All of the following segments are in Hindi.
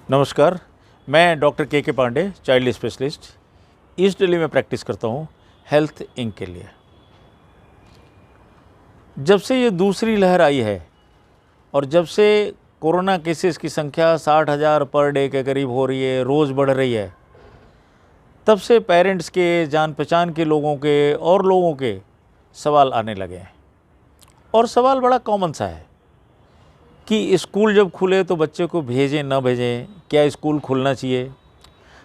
नमस्कार, मैं doctor K Pandey, child specialist, East Delhi में प्रैक्टिस करता हूँ हेल्थ इंक के लिए। जब से ये दूसरी लहर आई है और जब से कोरोना केसेस की संख्या 60,000 पर डे के करीब हो रही है, रोज़ बढ़ रही है, तब से पेरेंट्स के, जान पहचान के लोगों के और लोगों के सवाल आने लगे हैं। और सवाल बड़ा कॉमन सा है कि स्कूल जब खुले तो बच्चे को भेजें न भेजें, क्या स्कूल खुलना चाहिए।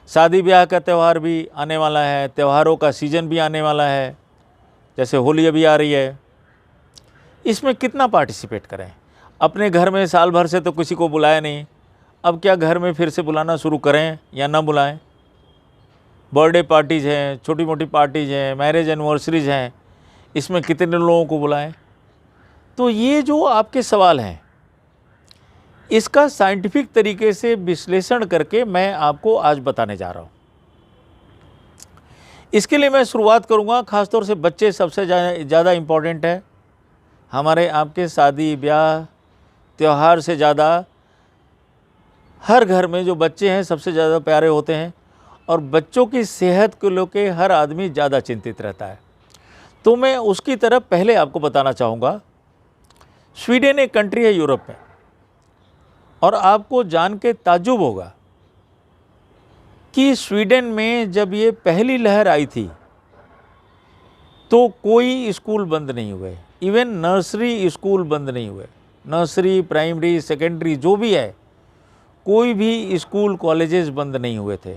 शादी ब्याह का त्यौहार भी आने वाला है, त्योहारों का सीज़न भी आने वाला है, जैसे होली अभी आ रही है। इसमें कितना पार्टिसिपेट करें। अपने घर में साल भर से तो किसी को बुलाया नहीं, अब क्या घर में फिर से बुलाना शुरू करें या ना बुलाएं। बर्थडे पार्टीज़ हैं, छोटी मोटी पार्टीज़ हैं, मैरिज एनिवर्सरीज़ हैं, इसमें कितने लोगों को बुलाएं। तो ये जो आपके सवाल हैं, इसका साइंटिफिक तरीके से विश्लेषण करके मैं आपको आज बताने जा रहा हूँ। इसके लिए मैं शुरुआत करूँगा, ख़ासतौर से बच्चे सबसे ज़्यादा इम्पॉर्टेंट है। हमारे आपके शादी ब्याह त्यौहार से ज़्यादा हर घर में जो बच्चे हैं सबसे ज़्यादा प्यारे होते हैं और बच्चों की सेहत को लेकर हर आदमी ज़्यादा चिंतित रहता है। तो मैं उसकी तरफ पहले आपको बताना चाहूँगा। स्वीडन एक कंट्री है यूरोप में, और आपको जान के ताज्जुब होगा कि स्वीडन में जब ये पहली लहर आई थी तो कोई स्कूल बंद नहीं हुए, इवन नर्सरी स्कूल बंद नहीं हुए। नर्सरी, प्राइमरी, सेकेंडरी जो भी है, कोई भी स्कूल कॉलेजेस बंद नहीं हुए थे।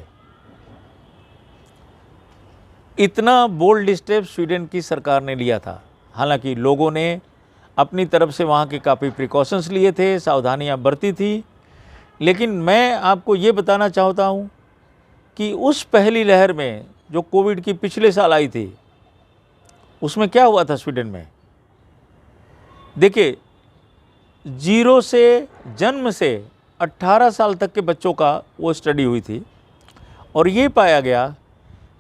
इतना बोल्ड स्टेप स्वीडन की सरकार ने लिया था। हालांकि लोगों ने अपनी तरफ से वहाँ के काफ़ी प्रिकॉशंस लिए थे, सावधानियाँ बरती थी, लेकिन मैं आपको ये बताना चाहता हूँ कि उस पहली लहर में जो कोविड की पिछले साल आई थी, उसमें क्या हुआ था स्वीडन में। देखिए, 0 से जन्म से 18 साल तक के बच्चों का वो स्टडी हुई थी और ये पाया गया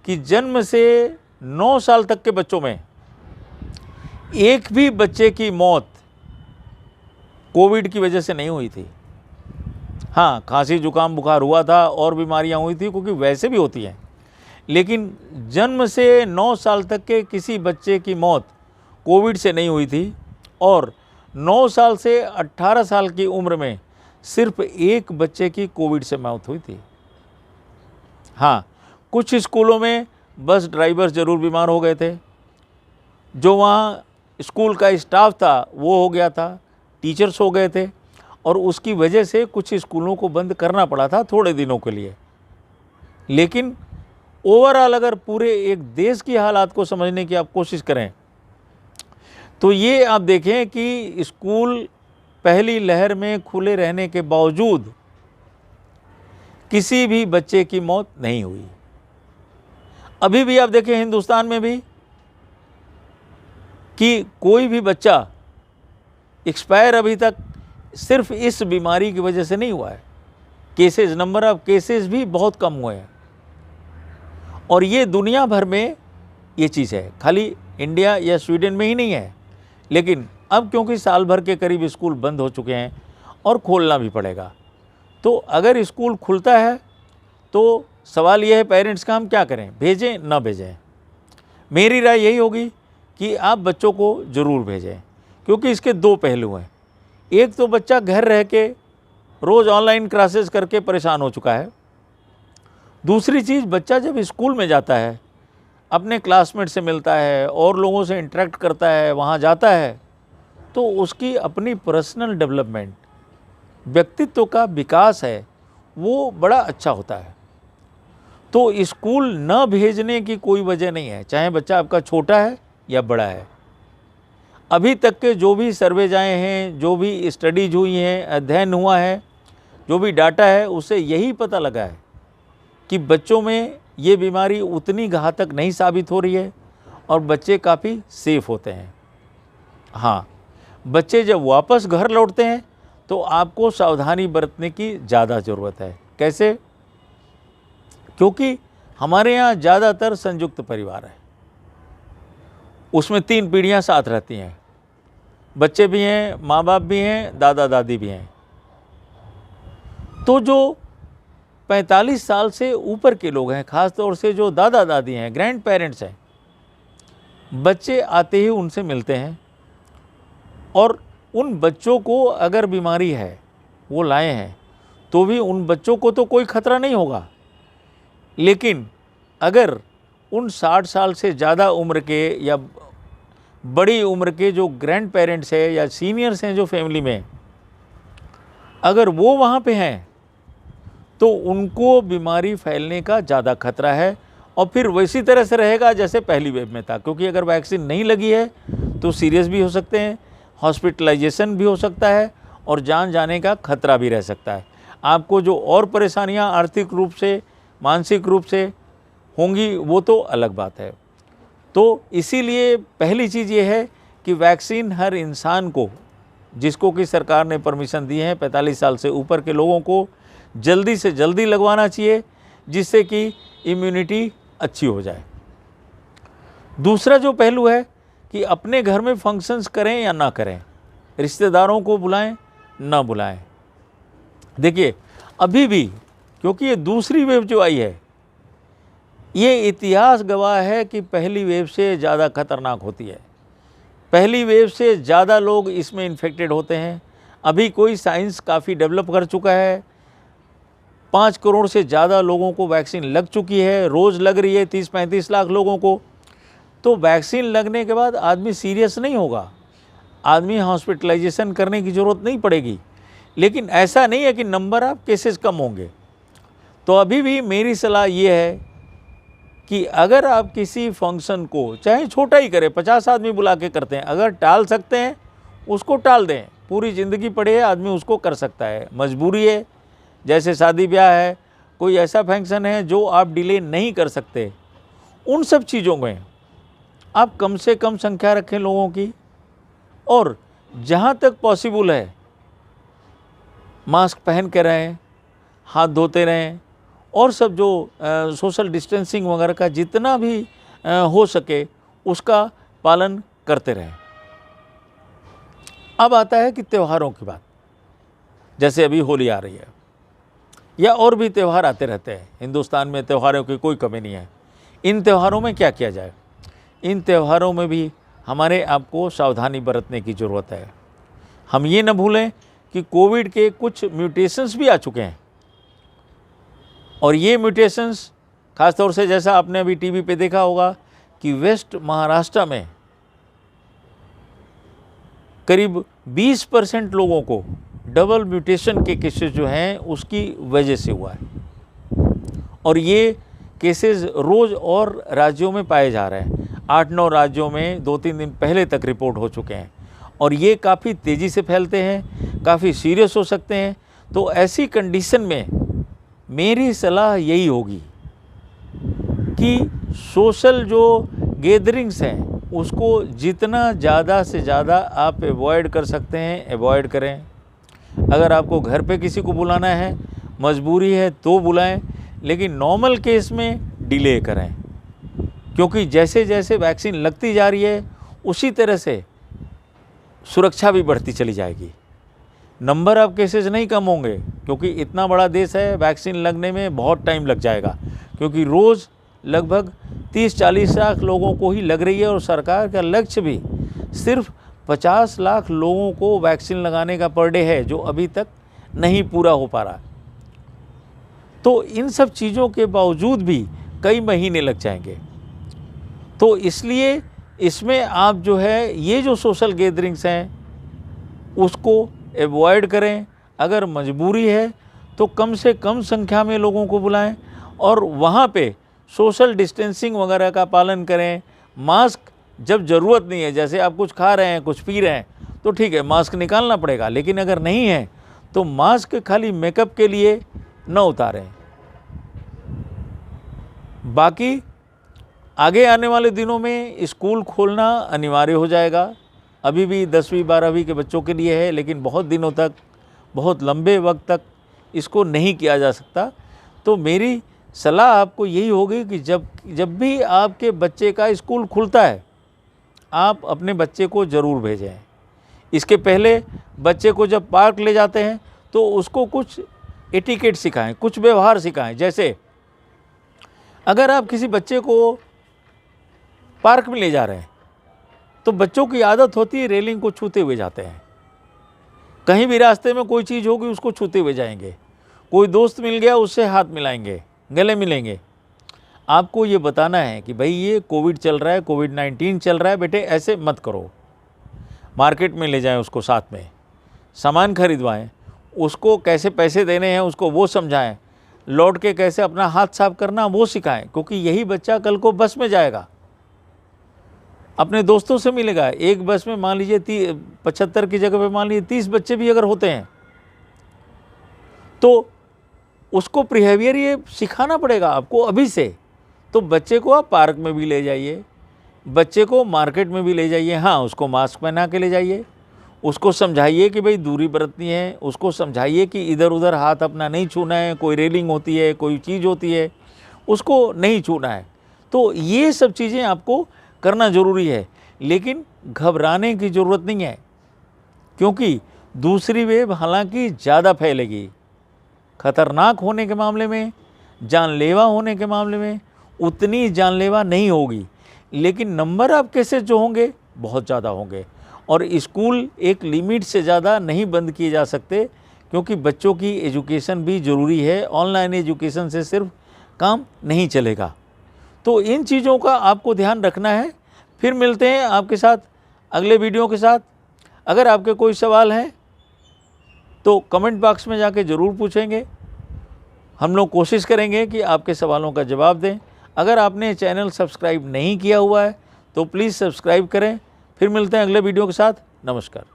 कि जन्म से 9 साल तक के बच्चों में एक भी बच्चे की मौत कोविड की वजह से नहीं हुई थी। हाँ, खांसी जुकाम बुखार हुआ था और बीमारियां हुई थी, क्योंकि वैसे भी होती हैं, लेकिन जन्म से 9 साल तक के किसी बच्चे की मौत कोविड से नहीं हुई थी। और 9 साल से 18 साल की उम्र में सिर्फ एक बच्चे की कोविड से मौत हुई थी। हाँ, कुछ स्कूलों में बस ड्राइवर्स ज़रूर बीमार हो गए थे, जो वहाँ स्कूल का स्टाफ था वो हो गया था, टीचर्स हो गए थे, और उसकी वजह से कुछ स्कूलों को बंद करना पड़ा था थोड़े दिनों के लिए। लेकिन ओवरऑल अगर पूरे एक देश की हालात को समझने की आप कोशिश करें तो ये आप देखें कि स्कूल पहली लहर में खुले रहने के बावजूद किसी भी बच्चे की मौत नहीं हुई। अभी भी आप देखें हिंदुस्तान में भी कि कोई भी बच्चा एक्सपायर अभी तक सिर्फ इस बीमारी की वजह से नहीं हुआ है। केसेस, नंबर ऑफ केसेस भी बहुत कम हुए हैं। और ये दुनिया भर में ये चीज़ है, खाली इंडिया या स्वीडन में ही नहीं है। लेकिन अब क्योंकि साल भर के करीब स्कूल बंद हो चुके हैं और खोलना भी पड़ेगा, तो अगर स्कूल खुलता है तो सवाल यह है पेरेंट्स का, हम क्या करें, भेजें ना भेजें। मेरी राय यही होगी कि आप बच्चों को ज़रूर भेजें, क्योंकि इसके दो पहलू हैं। एक तो बच्चा घर रह के रोज़ ऑनलाइन क्लासेस करके परेशान हो चुका है। दूसरी चीज़, बच्चा जब स्कूल में जाता है, अपने क्लासमेट से मिलता है और लोगों से इंटरेक्ट करता है, वहाँ जाता है, तो उसकी अपनी पर्सनल डेवलपमेंट, व्यक्तित्व का विकास है, वो बड़ा अच्छा होता है। तो स्कूल न भेजने की कोई वजह नहीं है, चाहे बच्चा आपका छोटा है या बड़ा है। अभी तक के जो भी सर्वेज आए हैं, जो भी स्टडीज हुई हैं, अध्ययन हुआ है, जो भी डाटा है, उससे यही पता लगा है कि बच्चों में ये बीमारी उतनी घातक नहीं साबित हो रही है और बच्चे काफ़ी सेफ होते हैं। हाँ, बच्चे जब वापस घर लौटते हैं तो आपको सावधानी बरतने की ज़्यादा ज़रूरत है। कैसे? क्योंकि हमारे यहाँ ज़्यादातर संयुक्त परिवार है, उसमें 3 पीढ़ियाँ साथ रहती हैं, बच्चे भी हैं, माँ बाप भी हैं, दादा दादी भी हैं। तो जो 45 साल से ऊपर के लोग हैं, ख़ास तौर से जो दादा दादी हैं, ग्रैंड पेरेंट्स हैं, बच्चे आते ही उनसे मिलते हैं और उन बच्चों को अगर बीमारी है वो लाए हैं तो भी उन बच्चों को तो कोई खतरा नहीं होगा, लेकिन अगर उन 60 साल से ज़्यादा उम्र के या बड़ी उम्र के जो ग्रैंड पेरेंट्स हैं या सीनियर्स हैं जो फैमिली में, अगर वो वहाँ पे हैं तो उनको बीमारी फैलने का ज़्यादा खतरा है और फिर वैसी तरह से रहेगा जैसे पहली वेव में था, क्योंकि अगर वैक्सीन नहीं लगी है तो सीरियस भी हो सकते हैं, हॉस्पिटलाइजेशन भी हो सकता है और जान जाने का खतरा भी रह सकता है। आपको जो और परेशानियां आर्थिक रूप से, मानसिक रूप से होंगी वो तो अलग बात है। तो इसीलिए पहली चीज़ ये है कि वैक्सीन हर इंसान को, जिसको कि सरकार ने परमिशन दी है, 45 साल से ऊपर के लोगों को जल्दी से जल्दी लगवाना चाहिए, जिससे कि इम्यूनिटी अच्छी हो जाए। दूसरा जो पहलू है कि अपने घर में फंक्शंस करें या ना करें, रिश्तेदारों को बुलाएं ना बुलाएं। देखिए अभी भी, क्योंकि ये दूसरी वेव जो आई है, ये इतिहास गवाह है कि पहली वेव से ज़्यादा खतरनाक होती है। पहली वेव से ज़्यादा लोग इसमें इन्फेक्टेड होते हैं। अभी कोई साइंस काफ़ी डेवलप कर चुका है, 5 करोड़ से ज़्यादा लोगों को वैक्सीन लग चुकी है, रोज़ लग रही है 30-35 लाख लोगों को। तो वैक्सीन लगने के बाद आदमी सीरियस नहीं होगा, आदमी हॉस्पिटलाइजेशन करने की ज़रूरत नहीं पड़ेगी, लेकिन ऐसा नहीं है कि नंबर ऑफ केसेस कम होंगे। तो अभी भी मेरी सलाह ये है कि अगर आप किसी फंक्शन को, चाहे छोटा ही करें, 50 आदमी बुला के करते हैं, अगर टाल सकते हैं उसको टाल दें। पूरी ज़िंदगी पड़े है आदमी उसको कर सकता है, मजबूरी है, जैसे शादी ब्याह है, कोई ऐसा फंक्शन है जो आप डिले नहीं कर सकते, उन सब चीज़ों में आप कम से कम संख्या रखें लोगों की, और जहाँ तक पॉसिबल है मास्क पहन के रहें, हाथ धोते रहें, और सब जो सोशल डिस्टेंसिंग वगैरह का जितना भी हो सके उसका पालन करते रहें। अब आता है कि त्योहारों की बात, जैसे अभी होली आ रही है या और भी त्यौहार आते रहते हैं। हिंदुस्तान में त्योहारों की कोई कमी नहीं है। इन त्योहारों में क्या किया जाए? इन त्योहारों में भी हमारे आपको सावधानी बरतने की ज़रूरत है। हम ये न भूलें कि कोविड के कुछ म्यूटेशंस भी आ चुके हैं, और ये म्यूटेशंस खास तौर से, जैसा आपने अभी टीवी पे देखा होगा कि वेस्ट महाराष्ट्र में करीब 20% लोगों को डबल म्यूटेशन के केसेस जो हैं उसकी वजह से हुआ है, और ये केसेस रोज़ और राज्यों में पाए जा रहे हैं। 8-9 राज्यों में 2-3 दिन पहले तक रिपोर्ट हो चुके हैं, और ये काफ़ी तेज़ी से फैलते हैं, काफ़ी सीरियस हो सकते हैं। तो ऐसी कंडीशन में मेरी सलाह यही होगी कि सोशल जो गैदरिंग्स हैं उसको जितना ज़्यादा से ज़्यादा आप अवॉइड कर सकते हैं अवॉइड करें। अगर आपको घर पे किसी को बुलाना है, मजबूरी है तो बुलाएं, लेकिन नॉर्मल केस में डिले करें, क्योंकि जैसे जैसे वैक्सीन लगती जा रही है उसी तरह से सुरक्षा भी बढ़ती चली जाएगी। नंबर ऑफ केसेस नहीं कम होंगे, क्योंकि इतना बड़ा देश है, वैक्सीन लगने में बहुत टाइम लग जाएगा, क्योंकि रोज़ लगभग 30-40 लाख लोगों को ही लग रही है, और सरकार का लक्ष्य भी सिर्फ 50 लाख लोगों को वैक्सीन लगाने का पर डे है, जो अभी तक नहीं पूरा हो पा रहा। तो इन सब चीज़ों के बावजूद भी कई महीने लग जाएंगे। तो इसलिए इसमें आप जो है ये जो सोशल गैदरिंग्स हैं उसको अवॉइड करें। अगर मजबूरी है तो कम से कम संख्या में लोगों को बुलाएं, और वहाँ पे सोशल डिस्टेंसिंग वगैरह का पालन करें। मास्क जब ज़रूरत नहीं है, जैसे आप कुछ खा रहे हैं, कुछ पी रहे हैं, तो ठीक है मास्क निकालना पड़ेगा, लेकिन अगर नहीं है तो मास्क खाली मेकअप के लिए न उतारें। बाकी आगे आने वाले दिनों में स्कूल खोलना अनिवार्य हो जाएगा। अभी भी 10वीं 12वीं के बच्चों के लिए है, लेकिन बहुत दिनों तक, बहुत लंबे वक्त तक इसको नहीं किया जा सकता। तो मेरी सलाह आपको यही होगी कि जब भी आपके बच्चे का स्कूल खुलता है, आप अपने बच्चे को ज़रूर भेजें। इसके पहले बच्चे को जब पार्क ले जाते हैं तो उसको कुछ एटिकेट सिखाएं, कुछ व्यवहार सिखाएं। जैसे अगर आप किसी बच्चे को पार्क में ले जा रहे हैं तो बच्चों की आदत होती है रेलिंग को छूते हुए जाते हैं। कहीं भी रास्ते में कोई चीज़ होगी उसको छूते हुए जाएंगे। कोई दोस्त मिल गया उससे हाथ मिलाएंगे, गले मिलेंगे। आपको ये बताना है कि भाई ये कोविड चल रहा है, कोविड-19 चल रहा है, बेटे ऐसे मत करो। मार्केट में ले जाएं उसको, साथ में सामान खरीदवाएं, उसको कैसे पैसे देने हैं उसको वो समझाएं, लौट के कैसे अपना हाथ साफ करना वो सिखाएं, क्योंकि यही बच्चा कल को बस में जाएगा, अपने दोस्तों से मिलेगा। एक बस में मान लीजिए 75 की जगह पे मान लीजिए 30 बच्चे भी अगर होते हैं तो उसको बिहेवियर ये सिखाना पड़ेगा आपको अभी से। तो बच्चे को आप पार्क में भी ले जाइए, बच्चे को मार्केट में भी ले जाइए, हाँ उसको मास्क पहना के ले जाइए, उसको समझाइए कि भाई दूरी बरतनी है, उसको समझाइए कि इधर उधर हाथ अपना नहीं छूना है, कोई रेलिंग होती है, कोई चीज़ होती है, उसको नहीं छूना है। तो ये सब चीज़ें आपको करना ज़रूरी है, लेकिन घबराने की ज़रूरत नहीं है, क्योंकि दूसरी वेव हालांकि ज़्यादा फैलेगी। खतरनाक होने के मामले में, जानलेवा होने के मामले में उतनी जानलेवा नहीं होगी, लेकिन नंबर ऑफ केसेस जो होंगे बहुत ज़्यादा होंगे। और स्कूल एक लिमिट से ज़्यादा नहीं बंद किए जा सकते, क्योंकि बच्चों की एजुकेशन भी ज़रूरी है। ऑनलाइन एजुकेशन से सिर्फ काम नहीं चलेगा। तो इन चीज़ों का आपको ध्यान रखना है। फिर मिलते हैं आपके साथ अगले वीडियो के साथ। अगर आपके कोई सवाल हैं तो कमेंट बॉक्स में जाके ज़रूर पूछेंगे, हम लोग कोशिश करेंगे कि आपके सवालों का जवाब दें। अगर आपने चैनल सब्सक्राइब नहीं किया हुआ है तो प्लीज़ सब्सक्राइब करें। फिर मिलते हैं अगले वीडियो के साथ। नमस्कार।